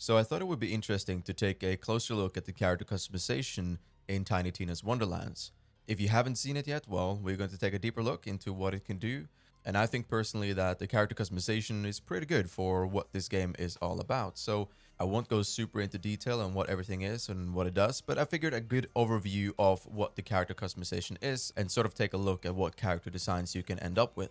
So I thought it would be interesting to take a closer look at the character customization in Tiny Tina's Wonderlands. If you haven't seen it yet, well, we're going to take a deeper look into what it can do. And I think personally that the character customization is pretty good for what this game is all about. So I won't go super into detail on what everything is and what it does, but I figured a good overview of what the character customization is and sort of take a look at what character designs you can end up with.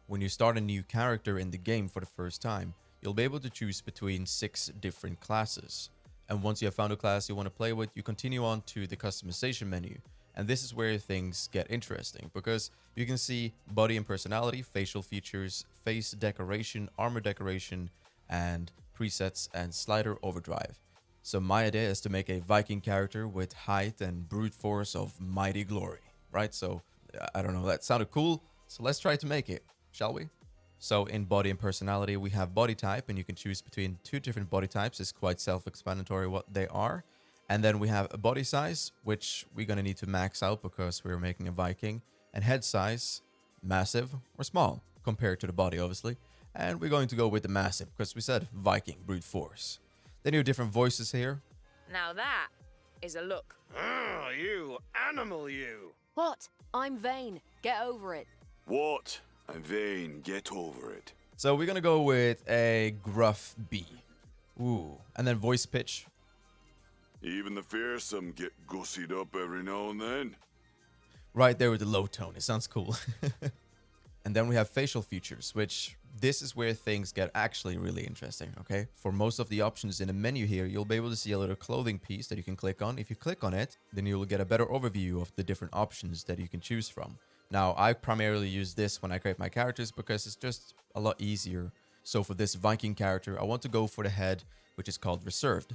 When you start a new character in the game for the first time, you'll be able to choose between 6 different classes. And once you have found a class you want to play with, you continue on to the customization menu. And this is where things get interesting because you can see body and personality, facial features, face decoration, armor decoration, and presets and slider overdrive. So my idea is to make a Viking character with height and brute force of mighty glory, right? So I don't know, that sounded cool. So let's try to make it, shall we? So in body and personality, we have body type, and you can choose between 2 different body types. It's quite self-explanatory what they are. And then we have a body size, which we're going to need to max out because we're making a Viking. And head size, massive or small, compared to the body, obviously. And we're going to go with the massive because we said Viking, brute force. Then you have different voices here. Now that is a look. Ah, you animal, you. What? I'm vain. Get over it. What? I'm vain. Get over it. So we're going to go with a gruff B. Ooh. And then voice pitch. Even the fearsome get gussied up every now and then. Right there with the low tone. It sounds cool. And then we have facial features, which this is where things get actually really interesting, okay? For most of the options in the menu here, you'll be able to see a little clothing piece that you can click on. If you click on it, then you'll get a better overview of the different options that you can choose from. Now, I primarily use this when I create my characters because it's just a lot easier. So for this Viking character, I want to go for the head, which is called reserved.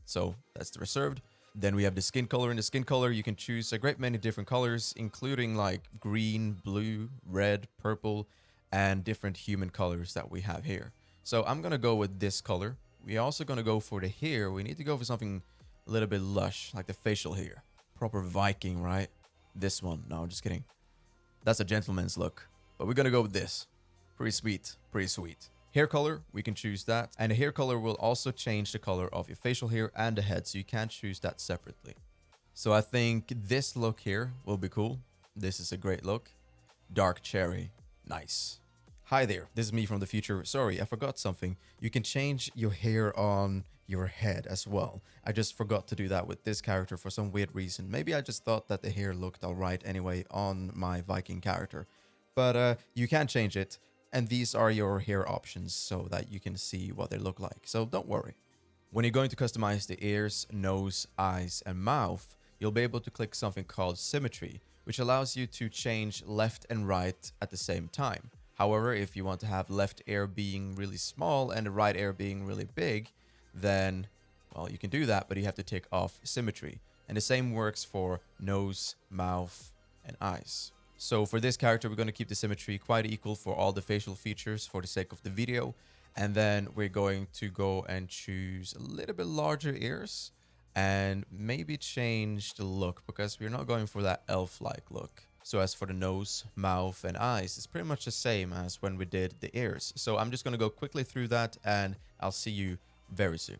So that's the reserved. Then we have the skin color. In the skin color, you can choose a great many different colors, including like green, blue, red, purple, and different human colors that we have here. So I'm going to go with this color. We're also going to go for the hair. We need to go for something a little bit lush, like the facial hair. Proper Viking, right? This one. No, I'm just kidding. That's a gentleman's look. But we're going to go with this. Pretty sweet. Pretty sweet. Hair color, we can choose that. And the hair color will also change the color of your facial hair and the head, so you can't choose that separately. So I think this look here will be cool. This is a great look. Dark cherry. Nice. Hi there, this is me from the future. Sorry, I forgot something. You can change your hair on your head as well. I just forgot to do that with this character for some weird reason. Maybe I just thought that the hair looked alright anyway on my Viking character. But you can change it. And these are your hair options so that you can see what they look like. So don't worry. When you're going to customize the ears, nose, eyes, and mouth, you'll be able to click something called symmetry, which allows you to change left and right at the same time. However, if you want to have left ear being really small and the right ear being really big, then, well, you can do that, but you have to take off symmetry. And the same works for nose, mouth, and eyes. So for this character, we're going to keep the symmetry quite equal for all the facial features for the sake of the video. And then we're going to go and choose a little bit larger ears and maybe change the look because we're not going for that elf-like look. So as for the nose, mouth, and eyes, it's pretty much the same as when we did the ears. So I'm just going to go quickly through that and I'll see you very soon.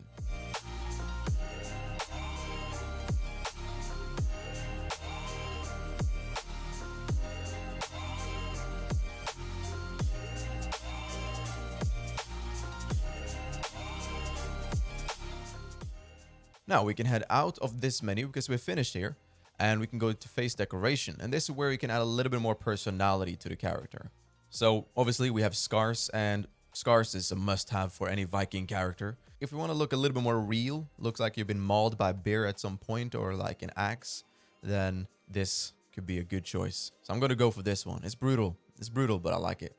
Now we can head out of this menu because we're finished here and we can go to face decoration. And this is where you can add a little bit more personality to the character. So obviously we have scars, and scars is a must-have for any Viking character. If you want to look a little bit more real, looks like you've been mauled by a bear at some point or like an axe, then this could be a good choice. So I'm going to go for this one. It's brutal. It's brutal, but I like it.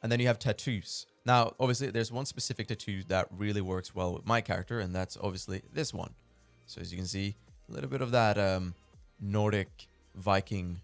And then you have tattoos. Now, obviously, there's one specific tattoo that really works well with my character, and that's obviously this one. So as you can see, a little bit of that Nordic Viking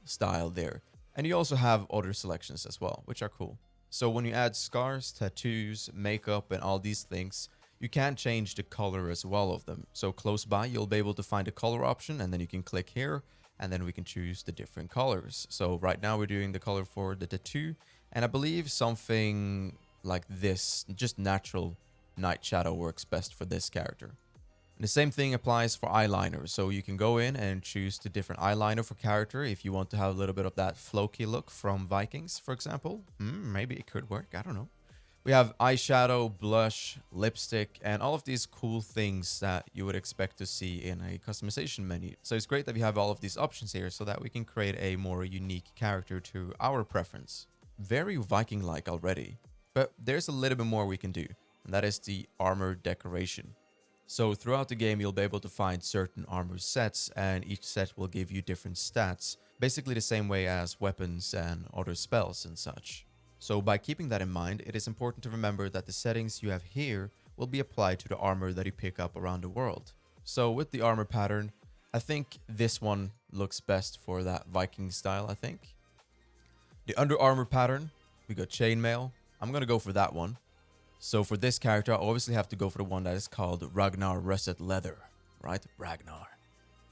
style there. And you also have other selections as well, which are cool. So when you add scars, tattoos, makeup, and all these things, you can change the color as well of them. So close by, you'll be able to find a color option, and then you can click here, and then we can choose the different colors. So right now we're doing the color for the tattoo, and I believe something like this, just natural, night shadow works best for this character. And the same thing applies for eyeliner. So you can go in and choose the different eyeliner for character if you want to have a little bit of that Floki look from Vikings, for example. Maybe it could work. I don't know. We have eyeshadow, blush, lipstick, and all of these cool things that you would expect to see in a customization menu. So it's great that we have all of these options here so that we can create a more unique character to our preference. Very Viking-like already, but there's a little bit more we can do, and that is the armor decoration. So throughout the game, you'll be able to find certain armor sets, and each set will give you different stats, basically the same way as weapons and other spells and such. So by keeping that in mind, it is important to remember that the settings you have here will be applied to the armor that you pick up around the world. So with the armor pattern, I think this one looks best for that Viking style, I think. The under armor pattern, we got chainmail. I'm going to go for that one. So for this character, I obviously have to go for the one that is called Ragnar Russet Leather, right? Ragnar.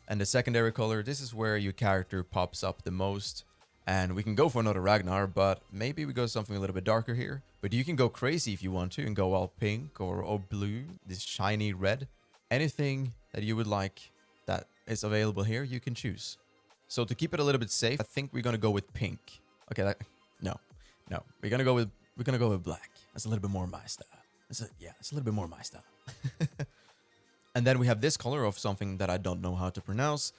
And the secondary color, this is where your character pops up the most. And we can go for another Ragnar, but maybe we go something a little bit darker here. But you can go crazy if you want to and go all pink or all blue, this shiny red. Anything that you would like that is available here, you can choose. So to keep it a little bit safe, I think we're going to go with pink. Okay, no. We're going to go with black. That's a little bit more my style. It's a little bit more my style. And then we have this color of something that I don't know how to pronounce.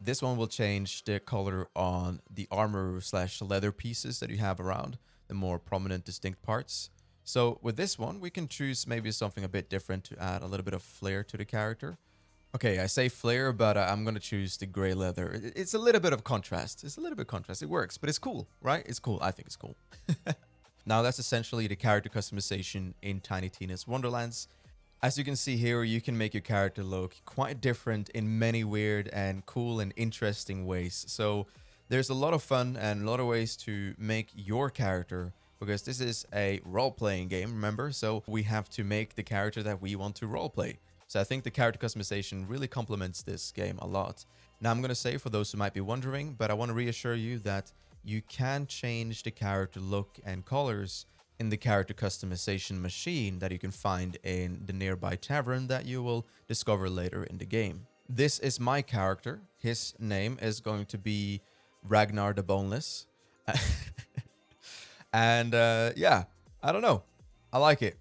This one will change the color on the armor / leather pieces that you have around, the more prominent, distinct parts. So with this one, we can choose maybe something a bit different to add a little bit of flair to the character. Okay, I say flair, but I'm going to choose the gray leather. It's a little bit of contrast. It's a little bit contrast. It works, but it's cool, right? It's cool. I think it's cool. Now, that's essentially the character customization in Tiny Tina's Wonderlands. As you can see here, you can make your character look quite different in many weird and cool and interesting ways. So there's a lot of fun and a lot of ways to make your character, because this is a role-playing game, remember? So we have to make the character that we want to roleplay. So I think the character customization really complements this game a lot. Now I'm going to say, for those who might be wondering, but I want to reassure you that you can change the character look and colors in the character customization machine that you can find in the nearby tavern that you will discover later in the game. This is my character. His name is going to be Ragnar the Boneless. And yeah, I don't know. I like it.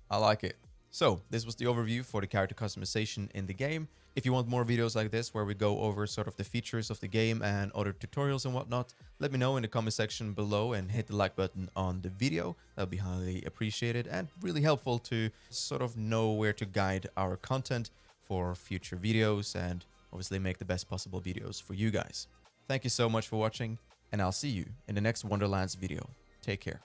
So this was the overview for the character customization in the game. If you want more videos like this where we go over sort of the features of the game and other tutorials and whatnot, let me know in the comment section below and hit the like button on the video. That would be highly appreciated and really helpful to sort of know where to guide our content for future videos and obviously make the best possible videos for you guys. Thank you so much for watching, and I'll see you in the next Wonderlands video. Take care.